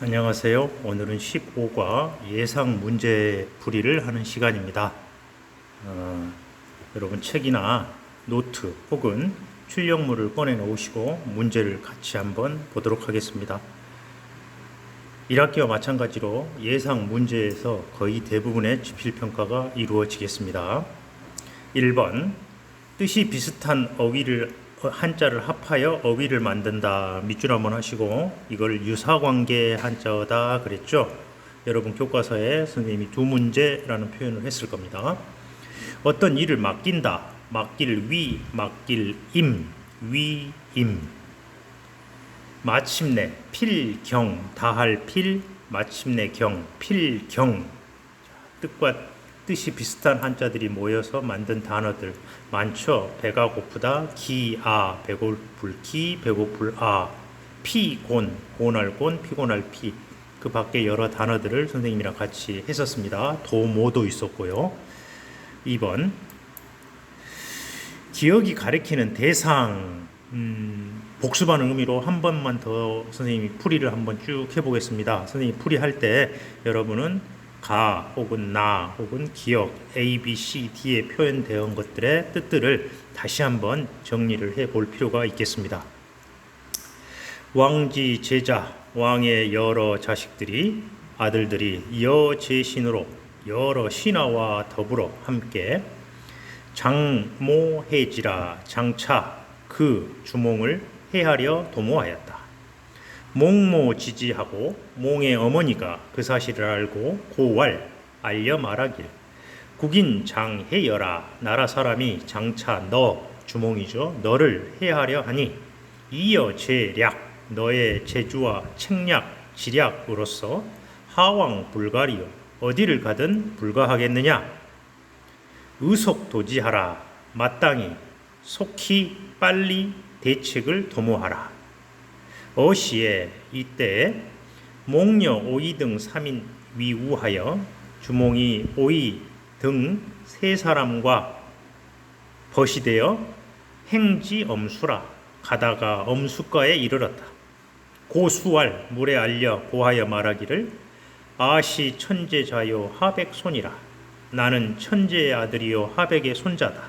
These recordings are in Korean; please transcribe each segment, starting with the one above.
안녕하세요. 오늘은 15과 예상 문제 풀이를 하는 시간입니다. 여러분 책이나 노트 혹은 출력물을 꺼내 놓으시고 문제를 같이 한번 보도록 하겠습니다. 1학기와 마찬가지로 예상 문제에서 거의 대부분의 지필평가가 이루어지겠습니다. 1번 뜻이 비슷한 어휘를 한자를 합하여 어휘를 만든다. 밑줄 한번 하시고 이걸 유사관계 한자어다 그랬죠. 여러분 교과서에 선생님이 두 문제라는 표현을 했을 겁니다. 어떤 일을 맡긴다. 맡길 위, 맡길 임, 위, 임. 마침내 필경, 다할 필, 마침내 경, 필경. 뜻과 뜻이 비슷한 한자들이 모여서 만든 단어들 많죠. 배가 고프다, 기아, 배고플 기, 배고플 아, 피곤, 곤할 곤, 피곤할 피. 그 밖에 여러 단어들을 선생님이랑 같이 했었습니다. 도모도 있었고요. 2번 기억이 가리키는 대상, 복습하는 의미로 한 번만 더 선생님이 풀이를 한번 쭉 해보겠습니다. 선생님이 풀이할 때 여러분은 가 혹은 나 혹은 기억 A, B, C, D에 표현되어 것들의 뜻들을 다시 한번 정리를 해볼 필요가 있겠습니다. 왕지 제자, 왕의 여러 자식들이 아들들이 여제신으로 여러 신하와 더불어 함께 장모해지라 장차 그 주몽을 해하려 도모하였다. 몽모지지하고 몽의 어머니가 그 사실을 알고 고왈 알려 말하길 국인 장해여라 나라 사람이 장차 너 주몽이죠 너를 해하려 하니 이어 제략 너의 재주와 책략 지략으로서 하왕 불가리요 어디를 가든 불가하겠느냐 의속도지하라 마땅히 속히 빨리 대책을 도모하라. 어시에 이때 몽녀 오이 등 3인 위우하여 주몽이 오이 등 세 사람과 벗이 되어 행지 엄수라 가다가 엄수가에 이르렀다. 고수알 물에 알려 고하여 말하기를 아시 천재자요 하백손이라 나는 천재의 아들이요 하백의 손자다.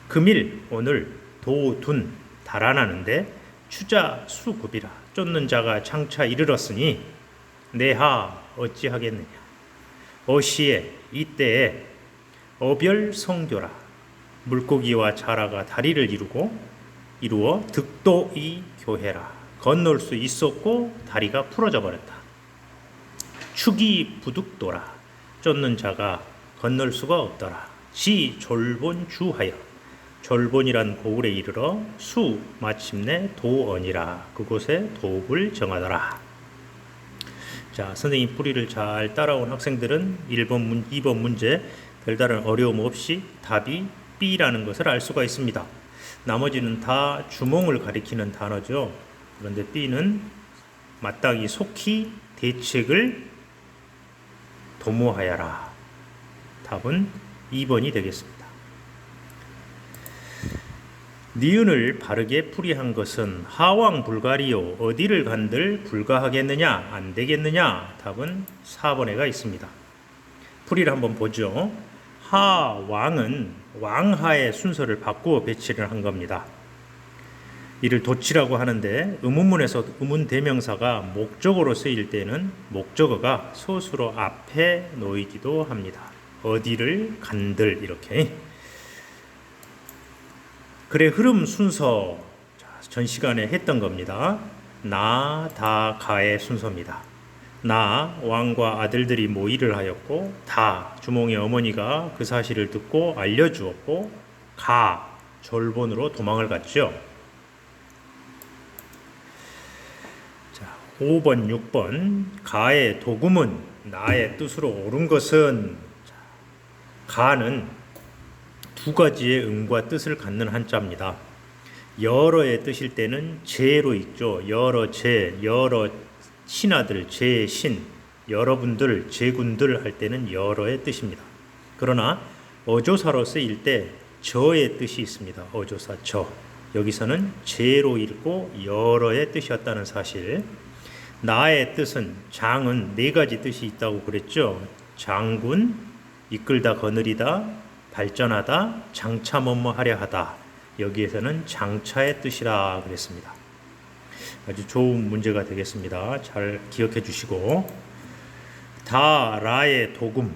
금일 오늘 도둔 달아나는데 추자 수급이라 쫓는 자가 장차 이르렀으니 내하 어찌하겠느냐. 어시에 이때에 어별성교라 물고기와 자라가 다리를 이루어 득도이 교해라 건널 수 있었고 다리가 풀어져 버렸다. 축이 부득도라 쫓는 자가 건널 수가 없더라. 시 졸본 주하여 졸본이란 고을에 이르러 수 마침내 도언이라 그곳에 도읍을 정하더라. 자, 선생님 풀이를 잘 따라온 학생들은 1번, 2번 문제 별다른 어려움 없이 답이 B라는 것을 알 수가 있습니다. 나머지는 다 주몽을 가리키는 단어죠. 그런데 B는 마땅히 속히 대책을 도모하여라. 답은 2번이 되겠습니다. 니은을 바르게 풀이한 것은 하왕 불가리요 어디를 간들 불가하겠느냐 안 되겠느냐 답은 4번에가 있습니다. 풀이를 한번 보죠. 하왕은 왕하의 순서를 바꾸어 배치를 한 겁니다. 이를 도치라고 하는데 의문문에서 의문 대명사가 목적어로 쓰일 때는 목적어가 서술어 앞에 놓이기도 합니다. 어디를 간들 이렇게. 글의 흐름 순서 전 시간에 했던 겁니다. 나, 다, 가의 순서입니다. 나, 왕과 아들들이 모의를 하였고 다, 주몽의 어머니가 그 사실을 듣고 알려주었고 가, 졸본으로 도망을 갔죠. 5번, 6번 가의 도금은 나의 뜻으로 옳은 것은 가는 두 가지의 의미과 뜻을 갖는 한자입니다. 여러의 뜻일 때는 제로 있죠. 여러 제, 여러 신하들, 제신, 여러분들, 제군들 할 때는 여러의 뜻입니다. 그러나 어조사로 쓰일 때 저의 뜻이 있습니다. 어조사 저. 여기서는 제로 읽고 여러의 뜻이었다는 사실. 나의 뜻은, 장은 네 가지 뜻이 있다고 그랬죠. 장군, 이끌다 거느리다, 발전하다, 장차 뭐뭐 하려 하다. 여기에서는 장차의 뜻이라 그랬습니다. 아주 좋은 문제가 되겠습니다. 잘 기억해 주시고. 다, 라의 도금.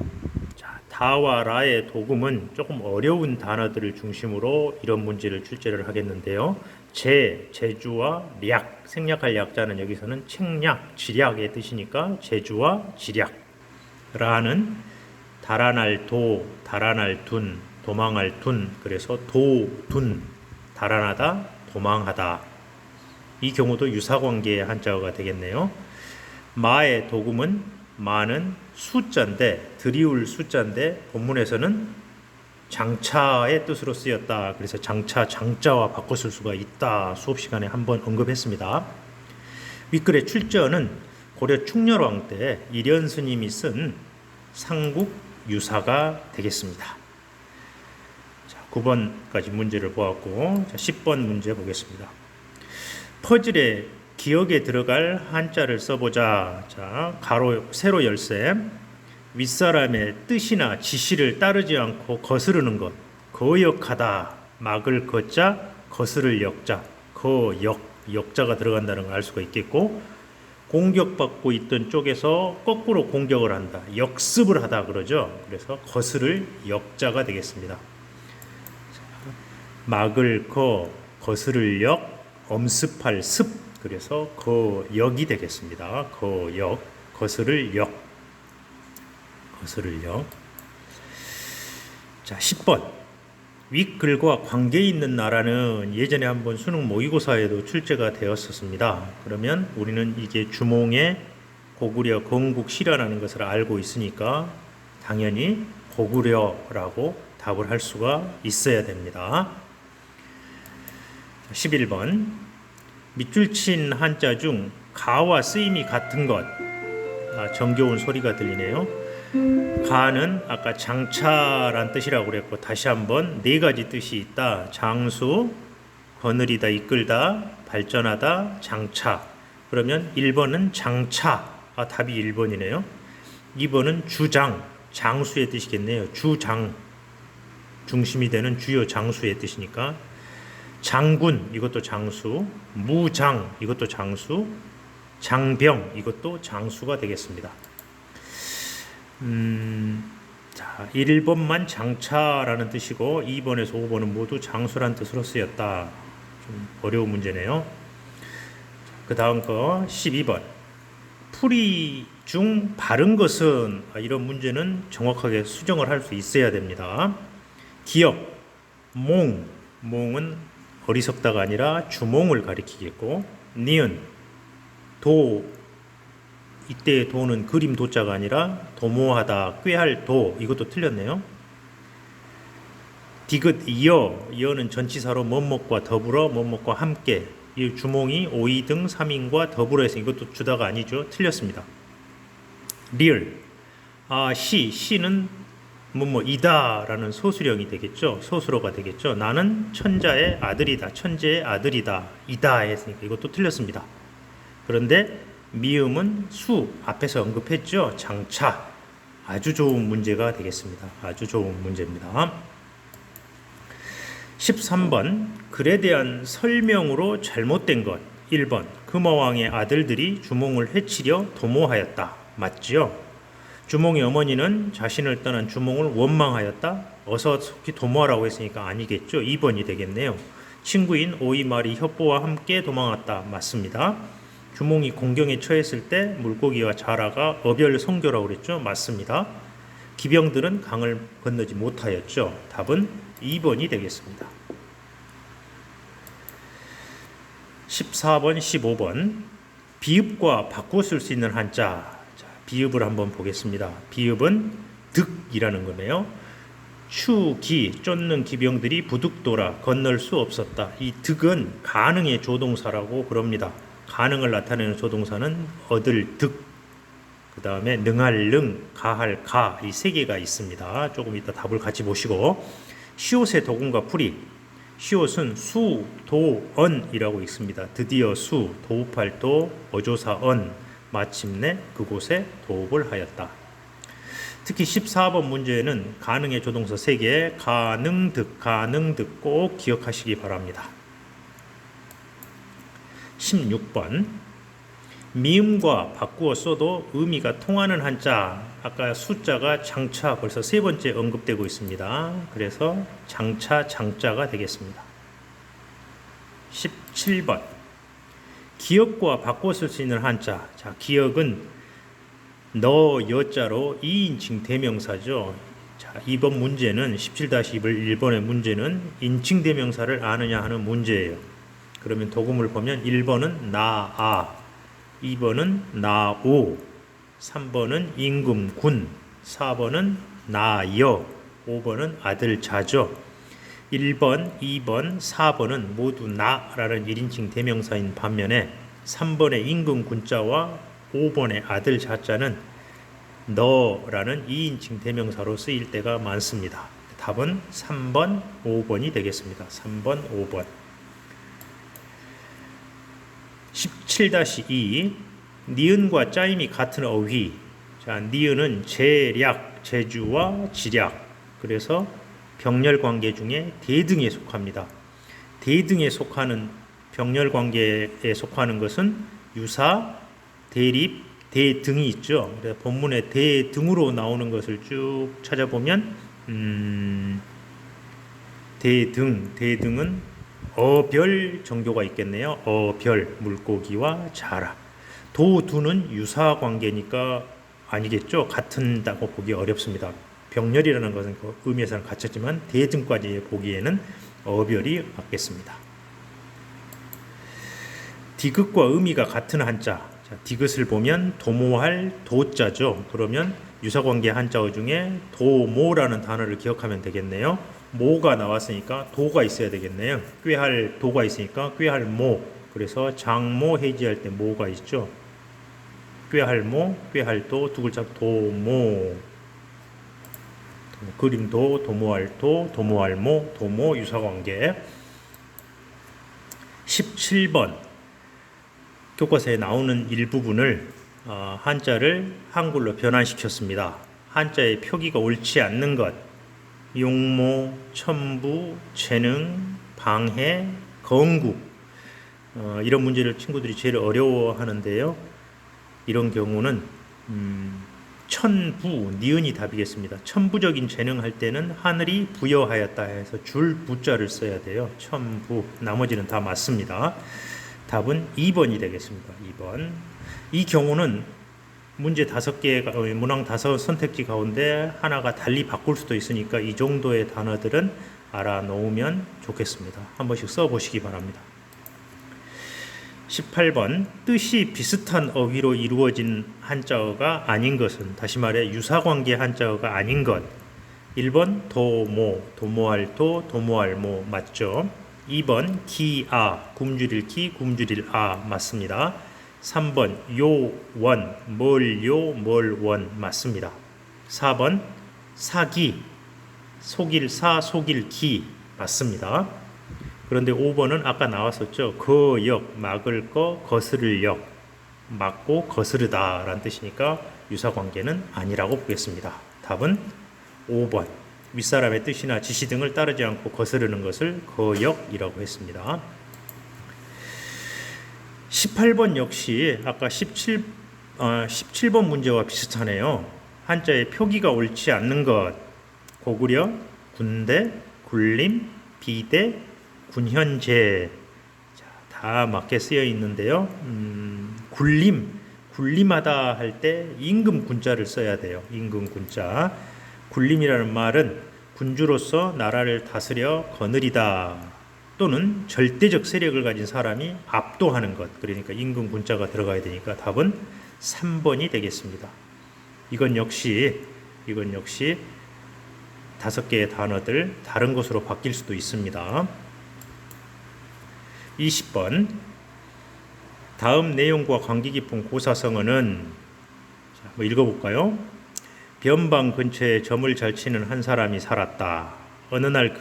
자, 다와 라의 도금은 조금 어려운 단어들을 중심으로 이런 문제를 출제를 하겠는데요. 제주와 략, 생략할 약자는 여기서는 책략, 지략의 뜻이니까 제주와 지략. 라는 달아날 도, 달아날 둔, 도망할 둔, 그래서 도, 둔, 달아나다, 도망하다. 이 경우도 유사관계의 한자어가 되겠네요. 마의 도금은, 마는 숫자인데, 드리울 숫자인데 본문에서는 장차의 뜻으로 쓰였다. 그래서 장차, 장자와 바꿔 쓸 수가 있다. 수업 시간에 한번 언급했습니다. 윗글의 출전은 고려 충렬왕 때 일현 스님이 쓴 상국 유사가 되겠습니다. 자, 9번까지 문제를 보았고, 자, 10번 문제 보겠습니다. 퍼즐에 기억에 들어갈 한자를 써보자. 자, 가로 세로 열쇠. 윗사람의 뜻이나 지시를 따르지 않고 거스르는 것. 거역하다. 막을 거자, 거스를 역자. 역자가 들어간다는 걸 알 수가 있겠고, 공격받고 있던 쪽에서 거꾸로 공격을 한다. 역습을 하다 그러죠. 그래서 거스를 역자가 되겠습니다. 막을 거스를 역, 엄습할 습. 그래서 거역이 되겠습니다. 거역, 거스를 역. 거스를 역. 자, 10번. 윗글과 관계 있는 나라는 예전에 한번 수능 모의고사에도 출제가 되었었습니다. 그러면 우리는 이게 주몽의 고구려 건국시라는 것을 알고 있으니까 당연히 고구려라고 답을 할 수가 있어야 됩니다. 11번. 밑줄 친 한자 중 가와 쓰임이 같은 것. 정겨운 소리가 들리네요. 가는 아까 장차란 뜻이라고 그랬고, 다시 한번 네 가지 뜻이 있다. 장수, 거느리다, 이끌다, 발전하다, 장차. 그러면 1번은 장차. 답이 1번이네요. 2번은 주장, 장수의 뜻이겠네요. 주장, 중심이 되는 주요 장수의 뜻이니까. 장군, 이것도 장수. 무장, 이것도 장수. 장병, 이것도 장수가 되겠습니다. 자, 1번만 장차라는 뜻이고 2번에서 5번은 모두 장수란 뜻으로 쓰였다. 좀 어려운 문제네요. 그 다음 거 12번. 풀이 중 바른 것은, 이런 문제는 정확하게 수정을 할 수 있어야 됩니다. 기역, 몽은 어리석다가 아니라 주몽을 가리키겠고, 니은, 이때의 도는 그림 도자가 아니라 도모하다, 꾀할 도. 이것도 틀렸네요. 디귿, 이어는 전치사로 뭐뭐과 더불어, 뭐뭐과 함께. 이 주몽이 오이 등 3인과 더불어 해서 이것도 주다가 아니죠. 틀렸습니다. 리을, 시는 뭐뭐이다라는 소수령이 되겠죠. 소수로가 되겠죠. 나는 천자의 아들이다, 천재의 아들이다, 이다 했으니까 이것도 틀렸습니다. 그런데 미음은 수, 앞에서 언급했죠. 장차. 아주 좋은 문제가 되겠습니다. 아주 좋은 문제입니다. 13번. 글에 대한 설명으로 잘못된 것. 1번. 금어왕의 아들들이 주몽을 해치려 도모하였다. 맞지요? 주몽의 어머니는 자신을 떠난 주몽을 원망하였다. 어서 속히 도모하라고 했으니까 아니겠죠. 2번이 되겠네요. 친구인 오이말이 협보와 함께 도망왔다. 맞습니다. 주몽이 공경에 처했을 때 물고기와 자라가 어별성교라고 그랬죠. 맞습니다. 기병들은 강을 건너지 못하였죠. 답은 2번이 되겠습니다. 14번, 15번. 비읍과 바꿔 쓸 수 있는 한자. 자, 비읍을 한번 보겠습니다. 비읍은 득이라는 거네요. 추기, 쫓는 기병들이 부득도라 건널 수 없었다. 이 득은 가능의 조동사라고 그럽니다. 가능을 나타내는 조동사는 얻을 득, 그 다음에 능할 능, 가할 가, 이 세 개가 있습니다. 조금 이따 답을 같이 보시고. 시옷의 도금과 풀이. 시옷은 수, 도, 언이라고 있습니다. 드디어 수, 도우팔도, 어조사, 언. 마침내 그곳에 도읍을 하였다. 특히 14번 문제에는 가능의 조동사 3개, 가능득 꼭 기억하시기 바랍니다. 16번 미음과 바꾸어 써도 의미가 통하는 한자, 아까 숫자가 장차 벌써 3번째 언급되고 있습니다. 그래서 장차 장자가 되겠습니다. 17번 기역과 바꾸어 쓸 수 있는 한자. 자, 기역은 너 여자로 2인칭 대명사죠. 자, 이번 문제는 17-1번의 문제는 인칭 대명사를 아느냐 하는 문제예요. 그러면 도금을 보면 1번은 나아, 2번은 나오, 3번은 임금군, 4번은 나여, 5번은 아들자죠. 1번, 2번, 4번은 모두 나라는 1인칭 대명사인 반면에 3번의 임금군자와 5번의 아들자자는 너라는 2인칭 대명사로 쓰일 때가 많습니다. 답은 3번, 5번이 되겠습니다. 3번, 5번. 17-2 니은과 짜임이 같은 어휘. 자, 니은은 재략, 재주와 지략. 그래서 병렬 관계 중에 대등에 속합니다. 대등에 속하는 병렬 관계에 속하는 것은 유사, 대립, 대등이 있죠. 그래서 본문에 대등으로 나오는 것을 쭉 찾아보면 대등은 어별 정도가 있겠네요. 어별, 물고기와 자라. 도두는 유사 관계니까 아니겠죠. 같은다고 보기 어렵습니다. 병렬이라는 것은 그 의미에서는 같았지만 대등까지 보기에는 어별이 맞겠습니다. 디귿과 의미가 같은 한자. 자, 디귿을 보면 도모할 도자죠. 그러면 유사관계 한자어 중에 도모라는 단어를 기억하면 되겠네요. 모가 나왔으니까 도가 있어야 되겠네요. 꾀할 도가 있으니까 꾀할 모. 그래서 장모 해지할 때 모가 있죠. 꾀할 모, 꾀할 도, 두 글자 도모. 그림도, 도모할 도, 도모할 모, 도모 유사관계. 17번 교과서에 나오는 일부분을 한자를 한글로 변환시켰습니다. 한자의 표기가 옳지 않는 것, 용모, 첨부, 재능, 방해, 건국, 이런 문제를 친구들이 제일 어려워하는데요. 이런 경우는 천부, 니은이 답이겠습니다. 천부적인 재능 할 때는 하늘이 부여하였다 해서 줄 부자를 써야 돼요. 천부, 나머지는 다 맞습니다. 답은 2번이 되겠습니다. 2번. 이 경우는 문제 5개, 문항 5 선택지 가운데 하나가 달리 바꿀 수도 있으니까 이 정도의 단어들은 알아놓으면 좋겠습니다. 한 번씩 써보시기 바랍니다. 18번 뜻이 비슷한 어휘로 이루어진 한자어가 아닌 것은, 다시 말해 유사관계 한자어가 아닌 것. 1번 도모, 도모할 도, 도모할 모 맞죠? 2번 기아, 굶주릴 기, 굶주릴 아 맞습니다. 3번 요원, 멀요, 멀원 맞습니다. 4번 사기, 속일 사, 속일 기 맞습니다. 그런데 5번은 아까 나왔었죠. 거역, 막을 거, 거스를 역, 막고 거스르다 라는 뜻이니까 유사관계는 아니라고 보겠습니다. 답은 5번. 윗사람의 뜻이나 지시 등을 따르지 않고 거스르는 것을 거역이라고 했습니다. 18번 역시 아까 17번 문제와 비슷하네요. 한자의 표기가 옳지 않는 것. 고구려, 군대, 굴림, 비대, 군현제. 자, 다 맞게 쓰여 있는데요. 굴림하다 할 때 임금 군자를 써야 돼요. 임금 군자. 굴림이라는 말은 군주로서 나라를 다스려 거느리다 또는 절대적 세력을 가진 사람이 압도하는 것. 그러니까 임금 군자가 들어가야 되니까 답은 3번이 되겠습니다. 이건 역시 5개의 단어들 다른 것으로 바뀔 수도 있습니다. 20번 다음 내용과 관계 깊은 고사성어는 읽어볼까요? 변방 근처에 점을 잘 치는 한 사람이 살았다. 어느 날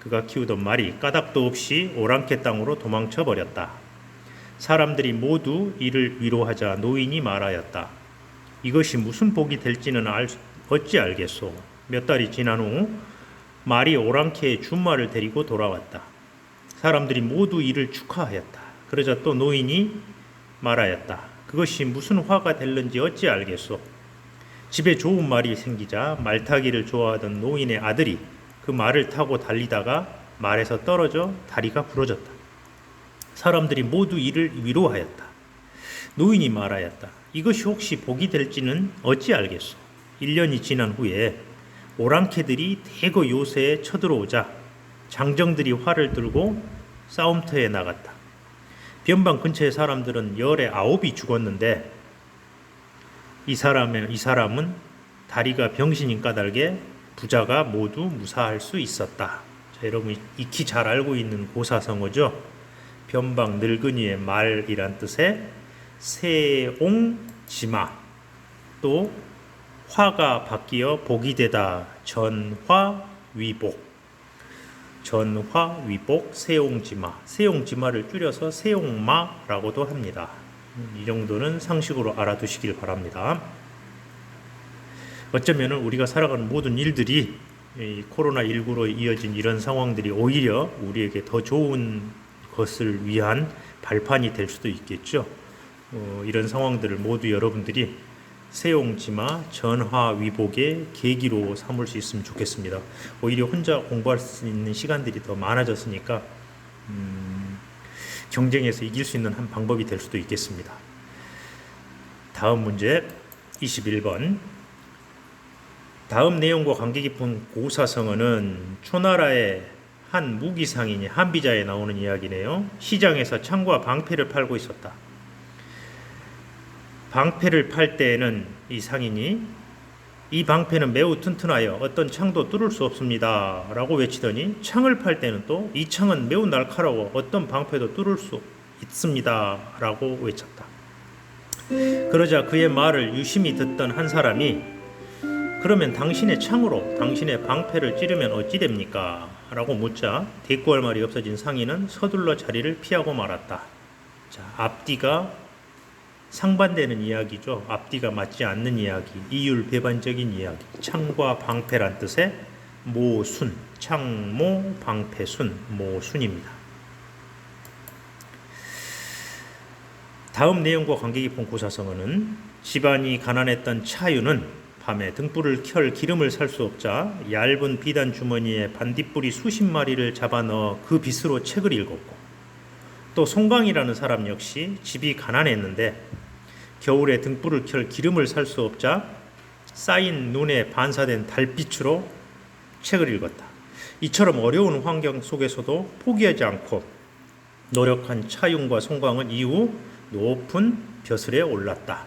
그가 키우던 말이 까닭도 없이 오랑캐 땅으로 도망쳐 버렸다. 사람들이 모두 이를 위로하자 노인이 말하였다. 이것이 무슨 복이 될지는 어찌 알겠소. 몇 달이 지난 후 말이 오랑캐의 준마를 데리고 돌아왔다. 사람들이 모두 이를 축하하였다. 그러자 또 노인이 말하였다. 그것이 무슨 화가 될는지 어찌 알겠소. 집에 좋은 말이 생기자 말타기를 좋아하던 노인의 아들이 그 말을 타고 달리다가 말에서 떨어져 다리가 부러졌다. 사람들이 모두 이를 위로하였다. 노인이 말하였다. 이것이 혹시 복이 될지는 어찌 알겠소. 1년이 지난 후에 오랑캐들이 대거 요새에 쳐들어오자 장정들이 활을 들고 싸움터에 나갔다. 변방 근처의 사람들은 열에 9이 죽었는데 이 사람은 다리가 병신인 까닭에 부자가 모두 무사할 수 있었다. 자, 여러분 익히 잘 알고 있는 고사성어죠. 변방 늙은이의 말이란 뜻의 세옹지마, 또 화가 바뀌어 복이 되다 전화위복, 전화위복 세옹지마, 세옹지마를 줄여서 세옹마라고도 합니다. 이 정도는 상식으로 알아두시길 바랍니다. 어쩌면 우리가 살아가는 모든 일들이 코로나19로 이어진 이런 상황들이 오히려 우리에게 더 좋은 것을 위한 발판이 될 수도 있겠죠. 이런 상황들을 모두 여러분들이 세옹지마 전화위복의 계기로 삼을 수 있으면 좋겠습니다. 오히려 혼자 공부할 수 있는 시간들이 더 많아졌으니까 경쟁에서 이길 수 있는 한 방법이 될 수도 있겠습니다. 다음 문제 21번. 다음 내용과 관계 깊은 고사성어는 초나라의 한 무기상인이 한비자에 나오는 이야기네요. 시장에서 창과 방패를 팔고 있었다. 방패를 팔 때에는 이 상인이 이 방패는 매우 튼튼하여 어떤 창도 뚫을 수 없습니다 라고 외치더니 창을 팔 때는 또 이 창은 매우 날카로워 어떤 방패도 뚫을 수 있습니다 라고 외쳤다. 그러자 그의 말을 유심히 듣던 한 사람이 그러면 당신의 창으로 당신의 방패를 찌르면 어찌 됩니까? 라고 묻자 대꾸할 말이 없어진 상인은 서둘러 자리를 피하고 말았다. 자, 앞뒤가 상반되는 이야기죠. 앞뒤가 맞지 않는 이야기, 이율배반적인 이야기. 창과 방패란 뜻의 모순, 창모 방패순, 모순입니다. 다음 내용과 관계 깊은 고사성어는 집안이 가난했던 차유는 밤에 등불을 켤 기름을 살 수 없자 얇은 비단 주머니에 반딧불이 수십 마리를 잡아 넣어 그 빛으로 책을 읽었고, 또 송강이라는 사람 역시 집이 가난했는데 겨울에 등불을 켤 기름을 살 수 없자 쌓인 눈에 반사된 달빛으로 책을 읽었다. 이처럼 어려운 환경 속에서도 포기하지 않고 노력한 차윤과 송강은 이후 높은 벼슬에 올랐다.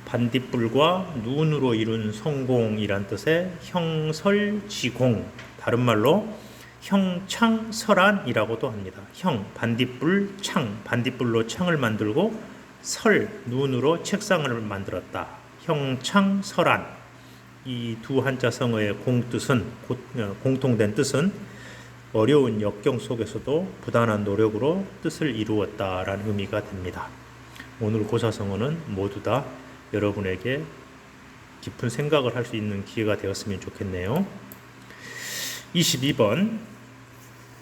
반딧불과 눈으로 이룬 성공이란 뜻의 형설지공, 다른 말로 형창설안이라고도 합니다. 형, 반딧불, 창, 반딧불로 창을 만들고 설, 눈으로 책상을 만들었다. 형창설안. 이 두 한자 성어의 공통된 뜻은 어려운 역경 속에서도 부단한 노력으로 뜻을 이루었다라는 의미가 됩니다. 오늘 고사성어는 모두 다 여러분에게 깊은 생각을 할 수 있는 기회가 되었으면 좋겠네요. 22번.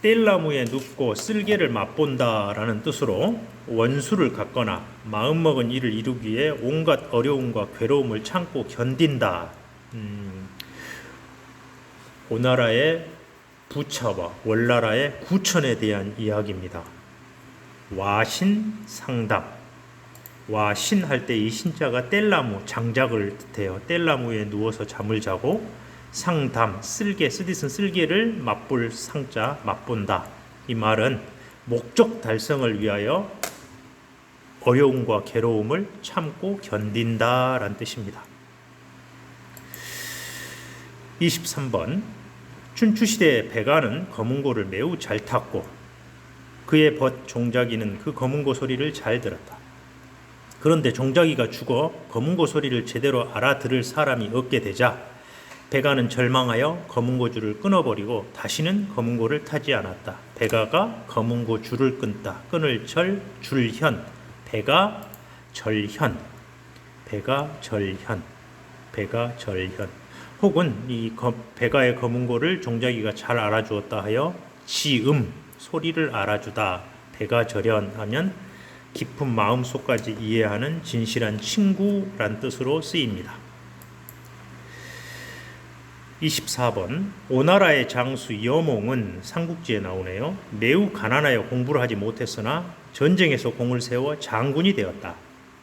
뗄나무에 눕고 쓸개를 맛본다 라는 뜻으로 원수를 갖거나 마음먹은 일을 이루기 위해 온갖 어려움과 괴로움을 참고 견딘다. 오나라의 부차와 월나라의 구천에 대한 이야기입니다. 와신상담. 와신 할 때 이 신자가 뗄나무, 장작을 뜻해요. 뗄나무에 누워서 잠을 자고, 상담, 쓸개, 쓰디쓴 쓸개를 맛볼 상자, 맛본다. 이 말은 목적 달성을 위하여 어려움과 괴로움을 참고 견딘다 라는 뜻입니다. 23번. 춘추시대의 백아는 검은고를 매우 잘 탔고 그의 벗 종자기는 그 검은고 소리를 잘 들었다. 그런데 종자기가 죽어 검은고 소리를 제대로 알아들을 사람이 없게 되자 베가는 절망하여 검은고 줄을 끊어버리고 다시는 검은고를 타지 않았다. 베가가 검은고 줄을 끊다. 끊을 절, 줄현. 베가 절현. 베가 절현. 베가 절현. 혹은 이 베가의 검은고를 종자기가 잘 알아주었다 하여 지음, 소리를 알아주다. 베가 절현하면 깊은 마음속까지 이해하는 진실한 친구란 뜻으로 쓰입니다. 24번 오나라의 장수 여몽은 삼국지에 나오네요. 매우 가난하여 공부를 하지 못했으나 전쟁에서 공을 세워 장군이 되었다.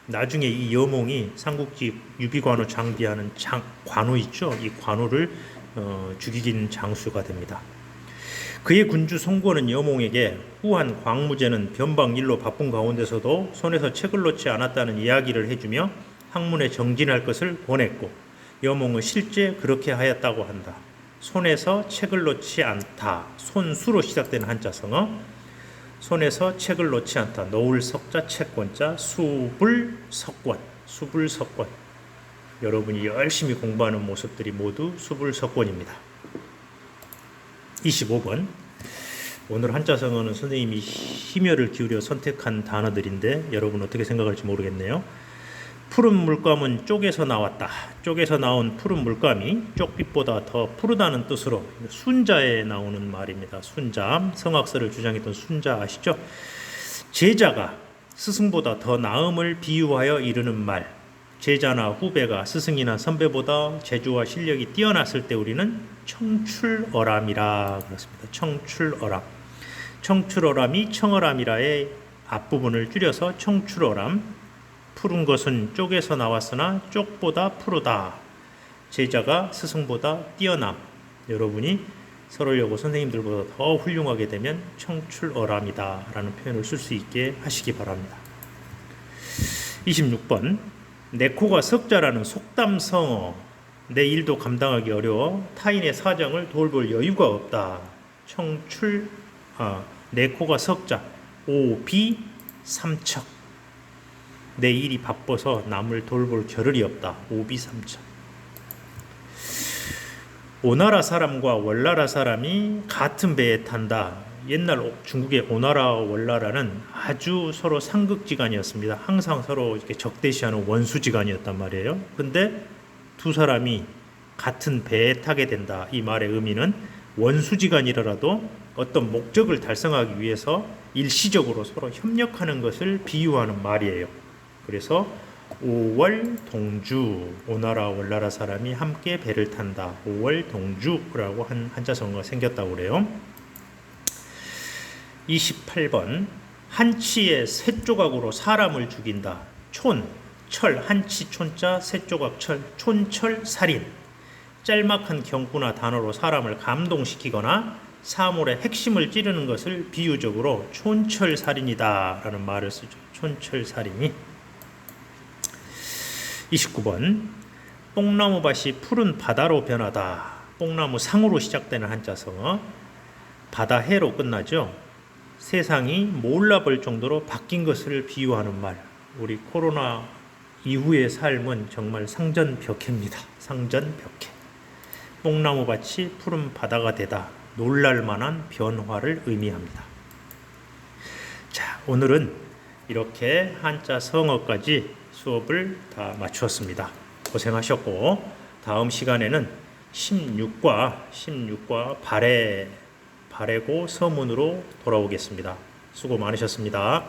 나중에 이 여몽이 삼국지 유비관우 장비하는 관우 있죠. 이 관우를 죽이긴 장수가 됩니다. 그의 군주 송권은 여몽에게 후한 광무제는 변방일로 바쁜 가운데서도 손에서 책을 놓지 않았다는 이야기를 해주며 학문에 정진할 것을 권했고 여몽은 실제 그렇게 하였다고 한다. 손에서 책을 놓지 않다. 손수로 시작되는 한자성어. 손에서 책을 놓지 않다. 놓을 석자 채권자 수불석권. 수불석권. 여러분이 열심히 공부하는 모습들이 모두 수불석권입니다. 25번 오늘 한자성어는 선생님이 심혈을 기울여 선택한 단어들인데 여러분 어떻게 생각할지 모르겠네요. 푸른 물감은 쪽에서 나왔다. 쪽에서 나온 푸른 물감이 쪽빛보다 더 푸르다는 뜻으로 순자에 나오는 말입니다. 순자, 성악설을 주장했던 순자 아시죠? 제자가 스승보다 더 나음을 비유하여 이르는 말. 제자나 후배가 스승이나 선배보다 재주와 실력이 뛰어났을 때 우리는 청출어람이라 그렇습니다. 청출어람. 청출어람이 청어람이라의 앞부분을 줄여서 청출어람. 푸른 것은 쪽에서 나왔으나 쪽보다 푸르다. 제자가 스승보다 뛰어남. 여러분이 서로려고 선생님들보다 더 훌륭하게 되면 청출어람이다 라는 표현을 쓸 수 있게 하시기 바랍니다. 26번 내 코가 석자라는 속담성어. 내 일도 감당하기 어려워 타인의 사정을 돌볼 여유가 없다. 내 코가 석자 오비삼척. 내 일이 바빠서 남을 돌볼 겨를이 없다. 오비삼척. 오나라 사람과 월나라 사람이 같은 배에 탄다. 옛날 중국의 오나라와 월나라는 아주 서로 상극지간이었습니다. 항상 서로 이렇게 적대시하는 원수지간이었단 말이에요. 근데 두 사람이 같은 배에 타게 된다. 이 말의 의미는 원수지간이라도 어떤 목적을 달성하기 위해서 일시적으로 서로 협력하는 것을 비유하는 말이에요. 그래서 오월동주, 오나라 월나라 사람이 함께 배를 탄다. 오월동주라고 한 한자성어가 생겼다고 그래요. 28번 한치의 세 조각으로 사람을 죽인다. 철, 한치 촌자, 세 조각 철, 촌철 살인. 짤막한 경구나 단어로 사람을 감동시키거나 사물의 핵심을 찌르는 것을 비유적으로 촌철살인이다 라는 말을 쓰죠. 촌철살인이. 29번 뽕나무밭이 푸른 바다로 변하다. 뽕나무 상으로 시작되는 한자성어. 바다해로 끝나죠. 세상이 몰라볼 정도로 바뀐 것을 비유하는 말. 우리 코로나 이후의 삶은 정말 상전벽해입니다. 상전벽해. 뽕나무밭이 푸른 바다가 되다. 놀랄만한 변화를 의미합니다. 자, 오늘은 이렇게 한자 성어까지 수업을 다 마쳤습니다. 고생하셨고 다음 시간에는 16과 발해고 서문으로 돌아오겠습니다. 수고 많으셨습니다.